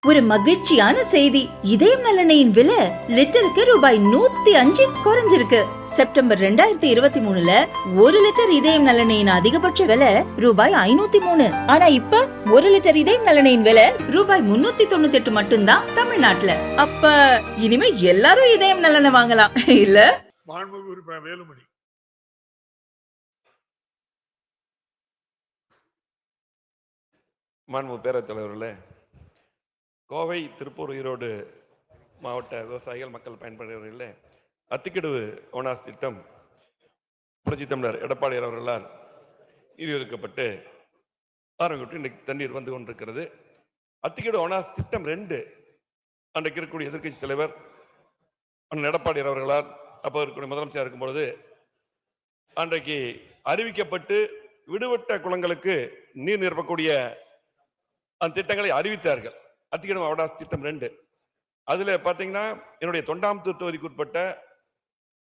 ஒரு மகிழ்ச்சியான செய்தி. இதயம் நலனையின் விலை லிட்டருக்கு ரூபாய் 105 குறைஞ்சிருக்கு. செப்டம்பர் 2023ல 1 லிட்டர் இதயம் நலனையின் அதிகபட்ச விலை ரூபாய் 503. ஆனா இப்ப 1 லிட்டர் இதயம் நலனையின் விலை ரூபாய் 398 மட்டும்தான் தமிழ்நாட்டுல. அப்ப இனிமே எல்லாரும் இதயம் நலனை வாங்கலாம் இல்ல? மாண்புமிகு உறுப்பினர் வேலுமணி. மாண்புமிகு பேரவைத் தலைவர்களே, கோவை, திருப்பூர், ஈரோடு மாவட்ட விவசாயிகள் மக்கள் பயன்படுகிறவர்களே, அத்திக்கடவு ஓனாஸ் திட்டம் புரட்சி தமிழர் எடப்பாடி அவர்களால் நிதியொதுக்கப்பட்டு ஆரம்பிக்கப்பட்டு இன்றைக்கு தண்ணீர் வந்து கொண்டிருக்கிறது. அத்திக்கடவு ஓனாஸ் திட்டம் 2 அன்றைக்கு இருக்கக்கூடிய எதிர்க்கட்சி தலைவர் அண்ணன் எடப்பாடி அவர்களால் அப்போ இருக்கக்கூடிய முதலமைச்சர் இருக்கும்பொழுது அன்றைக்கு அறிவிக்கப்பட்டு விடுபட்ட குளங்களுக்கு நீர் நிரப்பக்கூடிய அந்த திட்டங்களை அறிவித்தார்கள். அத்திக்கடவு ஓனாஸ் திட்டம் 2 அதுல பாத்தீங்கன்னா என்னுடைய தொண்டாமுத்தூர் தொகுதிக்கு உட்பட்ட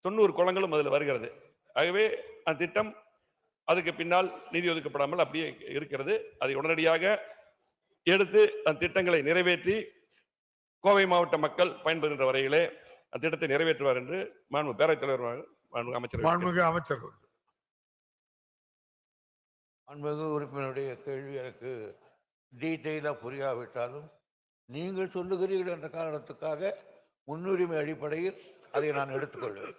90 குளங்களும் அதில் வருகிறது. ஆகவே அந்த திட்டம் அதுக்கு பின்னால் நிதி ஒதுக்கப்படாமல் அப்படியே இருக்கிறது. அதை உடனடியாக எடுத்து அந்த திட்டங்களை நிறைவேற்றி கோவை மாவட்ட மக்கள் பயன்பெறுகின்ற வரையிலே அந்த திட்டத்தை நிறைவேற்றுவார் என்று மாண்புமிகு பேரவைத் தலைவர் அமைச்சர் மாண்புமிகு உறுப்பினருடைய கேள்வி எனக்கு டீட்டெயிலாக புரியாவிட்டாலும் நீங்கள் சொல்லுகிறீர்கள் என்ற காரணத்துக்காக முன்னுரிமை அடிப்படையில் அதை நான் எடுத்துக்கொள்வேன்.